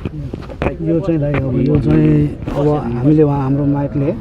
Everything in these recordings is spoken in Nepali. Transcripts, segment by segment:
यो चाहिँ दाइ अब यो चाहिँ अब हामीले हाम्रो माइकले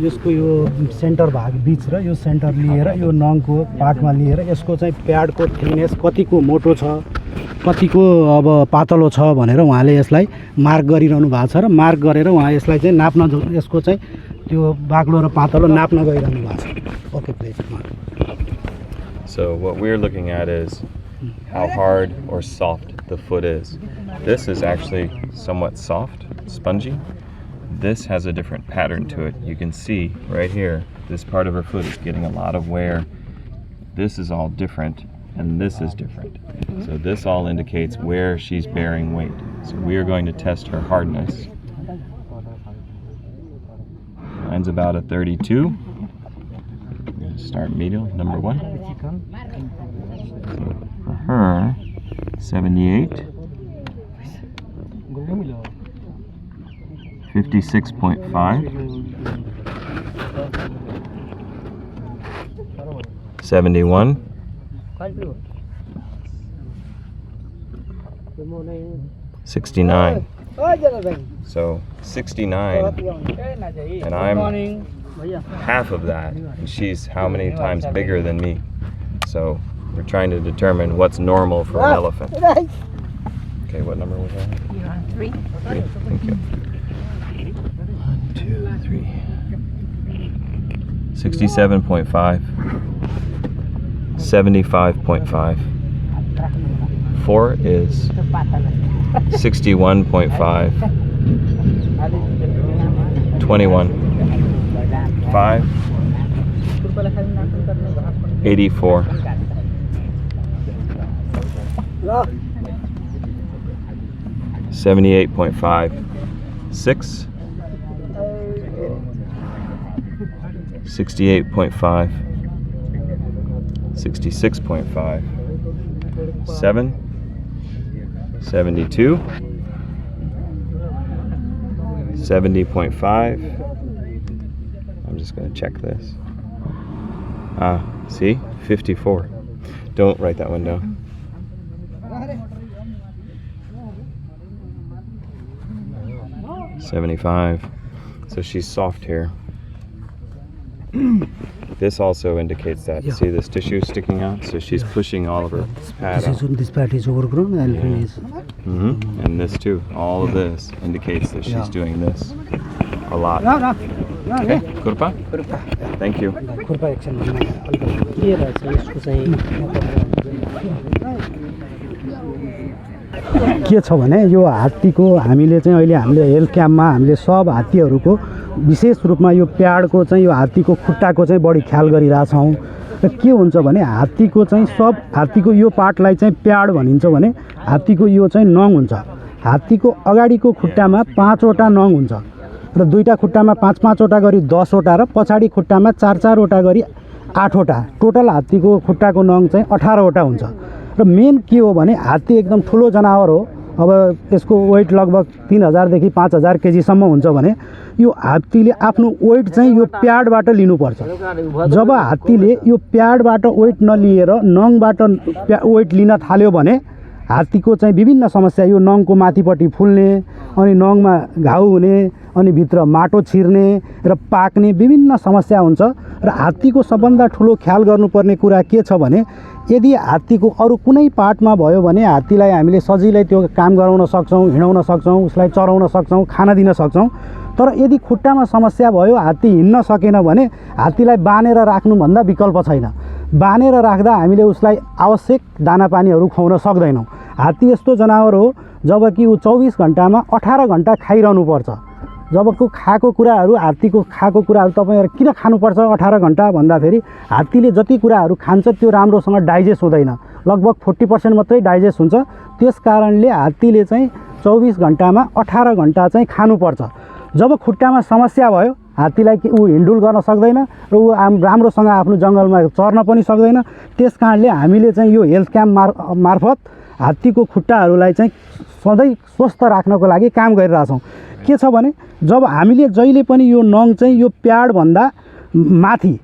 यसको यो सेन्टर भाग बीच र यो सेन्टर लिएर यो नङको पार्टमा लिएर यसको चाहिँ प्याडको थिकनेस कतिको मोटो छ कतिको अब पातलो छ भनेर उहाँले यसलाई मार्क गरिरहनु भएको छ र मार्क गरेर उहाँ यसलाई चाहिँ नाप्न यसको चाहिँ त्यो बाक्लो र पातलो नाप्न गइरहनु भएको छ okay please So what we're looking at is how hard or soft the foot is. This is actually somewhat soft, spongy. This has a different pattern to it. You can see right here, this part of her foot is getting a lot of wear. This is all different, and this is different. So this all indicates where she's bearing weight. So we are going to test her hardness. Mine's about a 32. I'm going to start medial, number 1. So for her, 78. 56.5. 71. 69. So 69, and I'm half of that, and she's how many times bigger than me. So we're trying to determine what's normal for an elephant. Okay, what number was that? You're on 3. 3, thank you. 1, 2, 3. 67.5. 75.5. 4 is 61.5. 21. 5. 84. 78.5. 6. 68.5. 66.5. 7. 72. 70.5. I'm just going to check this. See? 54. Don't write that one down. 75. So she's soft here. This also indicates that. Yeah. See this tissue sticking out? So she's pushing all of her pad out. This part is overgrown and release. And this too. All of this indicates that she's doing this a lot. Okay, Kurpa? Thank you. के छ भने यो हात्तीको हामीले चाहिँ अहिले हामीले हेल्थ क्याम्पमा हामीले सब हात्तीहरूको विशेष रूपमा यो प्याडको चाहिँ यो हात्तीको खुट्टाको चाहिँ बढी ख्याल गरिरहेका छौँ र के हुन्छ भने हात्तीको चाहिँ सब हात्तीको यो पार्टलाई चाहिँ प्याड भनिन्छ भने हात्तीको यो चाहिँ नङ हुन्छ हात्तीको अगाडिको खुट्टामा 5 वटा नङ हुन्छ र दुईटा खुट्टामा 5-5 वटा गरी 10 वटा र पछाडी खुट्टामा 4-4 वटा गरी 8 वटा टोटल हात्तीको खुट्टाको नङ चाहिँ 18 वटा हुन्छ र मेन के हो भने हात्ती एकदम ठुलो जनावर हो अब यसको वेट लगभग 3000 देखि 5000 केजीसम्म हुन्छ भने यो हात्तीले आफ्नो वेट चाहिँ यो प्याडबाट लिनुपर्छ जब हात्तीले यो प्याडबाट वेट नलिएर नङबाट वेट लिन थाल्यो भने हात्तीको चाहिँ विभिन्न समस्या यो नङको माथिपट्टि फुल्ने अनि नङमा घाउ हुने अनि भित्र माटो छिर्ने र पाक्ने विभिन्न समस्या हुन्छ र हात्तीको सबभन्दा ठुलो ख्याल गर्नुपर्ने कुरा के छ भने यदि हात्तीको अरु कुनै पार्टमा भयो भने हात्तीलाई हामीले सजिलै त्यो काम गराउन सक्छौं हिँडाउन सक्छौं उसलाई चराउन सक्छौं खाना दिन सक्छौं तर यदि खुट्टामा समस्या भयो हात्ती हिँड्न सकेन भने हात्तीलाई बानेर राख्नु भन्दा विकल्प छैन बानेर राख्दा हामीले उसलाई आवश्यक दाना पानीहरू खुवाउन सक्दैनौं हात्ती यस्तो जनावर हो जबकि उ 24 घण्टामा 18 घण्टा खाइरहनु पर्छ जबको खाएको कुराहरू हात्तीको खाएको कुराहरू तपाईहरु किन खानुपर्छ 18 घण्टा भन्दा फेरि हात्तीले जति कुराहरू खान्छ त्यो राम्रोसँग डाइजेस्ट हुँदैन लगभग 40% मात्रै डाइजेस्ट हुन्छ त्यसकारणले हात्तीले चाहिँ 24 घण्टामा 18 घण्टा चाहिँ खानुपर्छ जब खुट्टामा समस्या भयो हात्तीलाई कि उ हिँडुल गर्न सक्दैन र उ राम्रोसँग आफ्नो जंगलमा चर्न पनि सक्दैन त्यसकारणले हामीले चाहिँ यो हेल्थ क्याम्प मार्फत हात्तीको खुट्टाहरूलाई चाहिँ सधैं स्वस्थ राख्नको लागि काम गरिरहेछौं के छ भने जब हामीले जहिले पनि यो नङ चाहिँ यो प्याड भन्दा माथि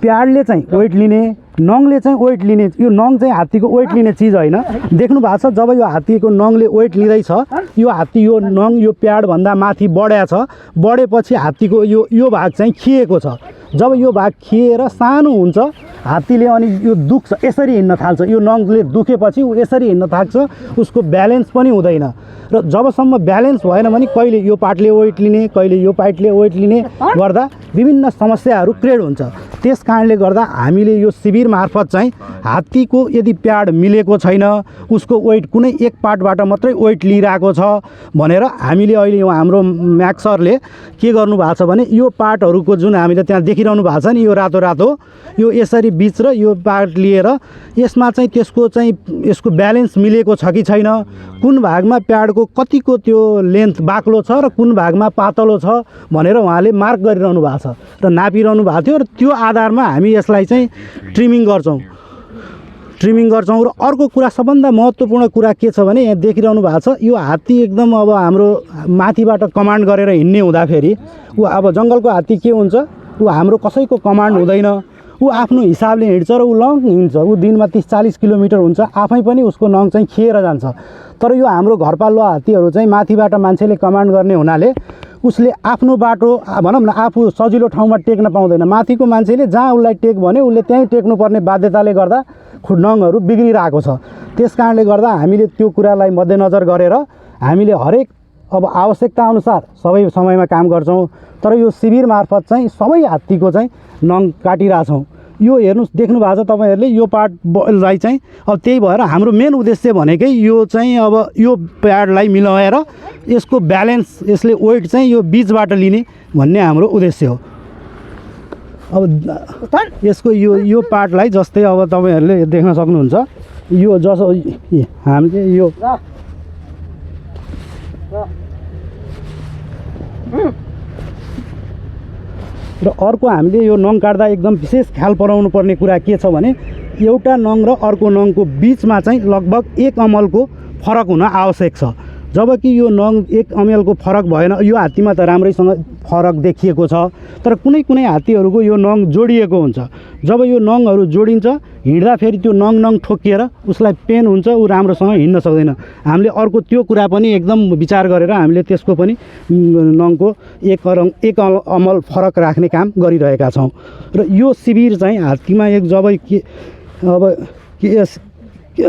प्याडले चाहिँ वेट लिने नङले चाहिँ वेट लिने यो नङ चाहिँ हात्तीको वेट लिने चिज होइन देख्नु भएको छ जब यो हात्तीको नङले वेट लिँदैछ यो हात्ती यो नङ यो प्याडभन्दा माथि बढ्या छ बढेपछि हात्तीको यो भाग चाहिँ खिएको छ जब यो भाग खिएर सानो हुन्छ हात्तीले अनि यो दुख्छ यसरी हिँड्न थाल्छ यो नङले दुखेपछि ऊ यसरी हिँड्न थाल्छ उसको ब्यालेन्स पनि हुँदैन र जबसम्म ब्यालेन्स भएन भने कहिले यो पार्टले वेट लिने कहिले यो पार्टले वेट लिने गर्दा विभिन्न समस्याहरू क्रिएट हुन्छ त्यस कारणले गर्दा हामीले यो शिविर मार्फत चाहिँ हात्तीको यदि प्याड मिलेको छैन उसको वेट कुनै एक पार्टबाट मात्रै वेट लिइरहेको छ भनेर हामीले अहिले हाम्रो म्याक्स सरले के गर्नु भएको छ भने यो पार्टहरूको जुन हामीले त्यहाँ देखिरहनु भएको छ नि यो रातो रातो यो यसरी बीच र यो पार्ट लिएर यसमा चाहिँ यसको ब्यालेन्स मिलेको छ कि छैन कुन भागमा प्याडको कतिको त्यो लेन्थ बाक्लो छ र कुन भागमा पातलो छ भनेर उहाँले मार्क गरिरहनु भएको छ र नापिरहनु भएको थियो र त्यो आधारमा हामी यसलाई चाहिँ ट्रिमिङ गर्छौँ र अर्को कुरा सबभन्दा महत्त्वपूर्ण कुरा के छ भने यहाँ देखिरहनु भएको छ यो हात्ती एकदम अब हाम्रो माथिबाट कमान्ड गरेर हिँड्ने हुँदाखेरि ऊ अब जङ्गलको हात्ती के हुन्छ ऊ हाम्रो कसैको कमान्ड हुँदैन ऊ आफ्नो हिसाबले हिँड्छ र ऊ लङ हिँड्छ ऊ दिनमा 30-40 किलोमिटर हुन्छ आफै पनि उसको नङ चाहिँ खिएर जान्छ तर यो हाम्रो घरपालुवा हात्तीहरू चाहिँ माथिबाट मान्छेले कमान्ड गर्ने हुनाले उसले आफ्नो बाटो भनौँ न आफू सजिलो ठाउँमा टेक्न पाउँदैन माथिको मान्छेले जहाँ उसलाई टेक भने उसले त्यहीँ टेक्नुपर्ने बाध्यताले गर्दा नङहरू बिग्रिरहेको छ त्यस कारणले गर्दा हामीले त्यो कुरालाई मध्यनजर गरेर हामीले हरेक अब आवश्यकता अनुसार सबै समयमा काम गर्छौँ तर यो शिविर मार्फत चाहिँ सबै हात्तीको चाहिँ नङ काटिरहेछौँ यो हेर्नुस् देख्नु भएको छ तपाईँहरूले यो पार्टलाई चाहिँ अब त्यही भएर हाम्रो मेन उद्देश्य भनेकै यो चाहिँ अब यो प्याडलाई मिलाएर यसको ब्यालेन्स यसले वेट चाहिँ यो बीचबाट लिने भन्ने हाम्रो उद्देश्य हो अब यसको यो पार्टलाई जस्तै अब तपाईँहरूले देख्न सक्नुहुन्छ यो जसो हामीले यो र अर्को हामीले यो नङ काट्दा एकदम विशेष ख्याल पराउनु पर्ने कुरा के छ भने एउटा नङ र अर्को नङको बीचमा चाहिँ लगभग 1 अमलको फरक हुन आवश्यक छ जबकि यो नङ 1 अमलको फरक भएन यो हात्तीमा त राम्रैसँग फरक देखिएको छ तर कुनै कुनै हात्तीहरूको यो नङ जोडिएको हुन्छ जब यो नङहरू जोडिन्छ हिँड्दा फेरि त्यो नङ ठोकिएर उसलाई पेन हुन्छ ऊ राम्रोसँग हिँड्न सक्दैन हामीले अर्को त्यो कुरा पनि एकदम विचार गरेर हामीले त्यसको पनि नङको एक अमल फरक राख्ने काम गरिरहेका छौँ र यो शिविर चाहिँ हात्तीमा जब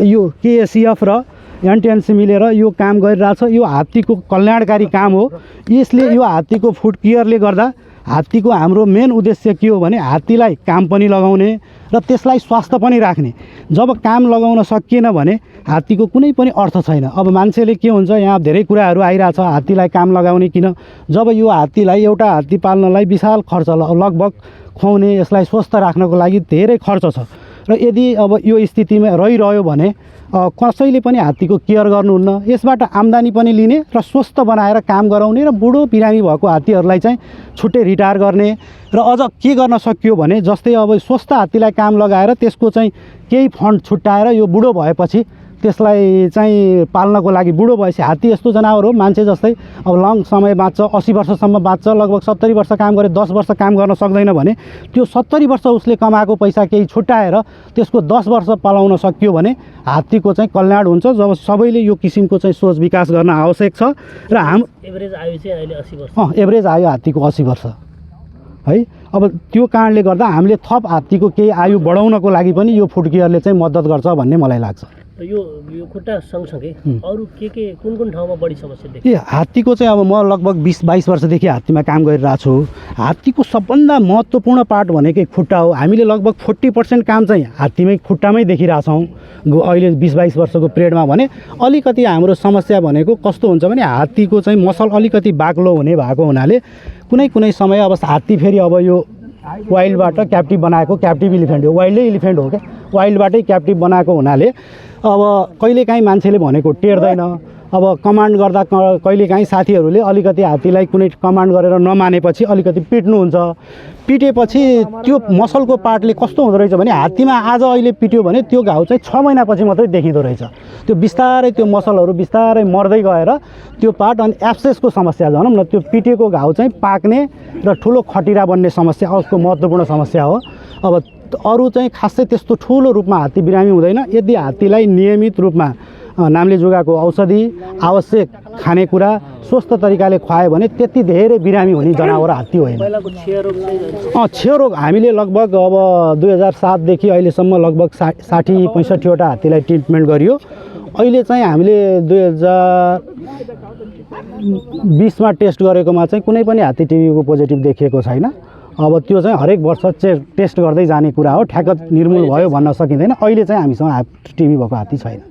यो केएसएफ र एनटिएनसी मिलेर यो काम गरिरहेछ यो हात्तीको कल्याणकारी काम हो यसले यो हात्तीको फुट केयरले गर्दा हात्तीको हाम्रो मेन उद्देश्य के हो भने हात्तीलाई काम पनि लगाउने र त्यसलाई स्वास्थ्य पनि राख्ने जब काम लगाउन सकिएन भने हात्तीको कुनै पनि अर्थ छैन अब मान्छेले के हुन्छ यहाँ धेरै कुराहरू आइरहेछ हात्तीलाई काम लगाउने किन जब यो हात्तीलाई एउटा हात्ती पाल्नलाई विशाल खर्च लगभग खुवाउने यसलाई स्वस्थ राख्नको लागि धेरै खर्च छ र यदि अब यो स्थितिमा रहिरह्यो भने कसैले पनि हात्तीको केयर गर्नुहुन्न यसबाट आम्दानी पनि लिने र स्वस्थ बनाएर काम गराउने र बुढो बिरामी भएको हात्तीहरूलाई चाहिँ छुट्टै रिटायर गर्ने र अझ के गर्न सकियो भने जस्तै अब स्वस्थ हात्तीलाई काम लगाएर त्यसको चाहिँ केही फन्ड छुट्याएर यो बुढो भएपछि त्यसलाई चाहिँ पाल्नको लागि बुढो भएपछि हात्ती यस्तो जनावर हो मान्छे जस्तै अब लङ समय बाँच्छ 80 वर्षसम्म बाँच्छ लगभग 70 वर्ष काम गरे 10 वर्ष काम गर्न सक्दैन भने त्यो 70 वर्ष उसले कमाएको पैसा केही छुट्याएर त्यसको 10 वर्ष पालाउन सकियो भने हात्तीको चाहिँ कल्याण हुन्छ जब सबैले यो किसिमको चाहिँ सोच विकास गर्न आवश्यक छ र एभरेज आयु चाहिँ अहिले 80 वर्ष एभरेज आयु हात्तीको 80 वर्ष है अब त्यो कारणले गर्दा हामीले थप हात्तीको केही आयु बढाउनको लागि पनि यो फुड केयरले चाहिँ मद्दत गर्छ भन्ने मलाई लाग्छ यो खुट्टा सँगसँगै अरू के कुन ठाउँमा बढी समस्या देखिन्छ हात्तीको चाहिँ अब म लगभग 20-22 वर्षदेखि हात्तीमा काम गरिरहेको छु हात्तीको सबभन्दा महत्त्वपूर्ण पार्ट भनेकै खुट्टा हो हामीले लगभग 40% काम चाहिँ हात्तीमै खुट्टामै देखिरहेछौँ अहिले 20-22 वर्षको पिरियडमा भने अलिकति हाम्रो समस्या भनेको कस्तो हुन्छ भने हात्तीको चाहिँ मसल अलिकति बाक्लो हुने भएको हुनाले कुनै समय अब हात्ती फेरि अब यो वाइल्डबाट क्याप्टिभ बनाएको क्याप्टिभ इलिफेन्ट हो वाइल्डै इलिफेन्ट हो क्या वाइल्डबाटै क्याप्टिभ बनाएको हुनाले अब कहिलेकाहीँ मान्छेले भनेको टेर्दैन अब कमान्ड गर्दा कहिलेकाहीँ साथीहरूले अलिकति हात्तीलाई कुनै कमान्ड गरेर नमानेपछि अलिकति पिट्नुहुन्छ पिटेपछि त्यो मसलको पार्टले कस्तो हुँदो रहेछ भने हात्तीमा आज अहिले पिट्यो भने त्यो घाउ चाहिँ 6 महिनापछि मात्रै देखिँदो रहेछ त्यो बिस्तारै त्यो मसलहरू बिस्तारै मर्दै गएर त्यो पार्ट अनि एब्सेसको समस्या भनौँ न त्यो पिटेको घाउ चाहिँ पाक्ने र ठुलो खटिरा बन्ने समस्या उसको महत्त्वपूर्ण समस्या हो अब अरू चाहिँ खासै त्यस्तो ठुलो रूपमा हात्ती बिरामी हुँदैन। यदि हात्तीलाई नियमित रूपमा नामले जुगाको औषधि, आवश्यक खानेकुरा स्वस्थ तरिकाले खुवायो भने त्यति धेरै बिरामी हुने जनावर हात्ती होइन। पहिलाको क्षय रोग हामीले लगभग अब 2007 देखि अहिलेसम्म लगभग 60-65 वटा हात्तीलाई ट्रिटमेन्ट गरियो। अहिले चाहिँ हामीले 2020 मा टेस्ट गरेकोमा चाहिँ कुनै पनि हात्ती टिबीको पोजिटिभ देखिएको छैन। अब त्यो चाहिँ हरेक वर्ष टेस्ट गर्दै जाने कुरा हो। ठ्याक्क निर्मूल भयो भन्न सकिँदैन। अहिले चाहिँ हामीसँग टिबी भएको हात्ती छैन।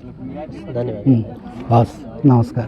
धन्यवाद। हस्, नमस्कार।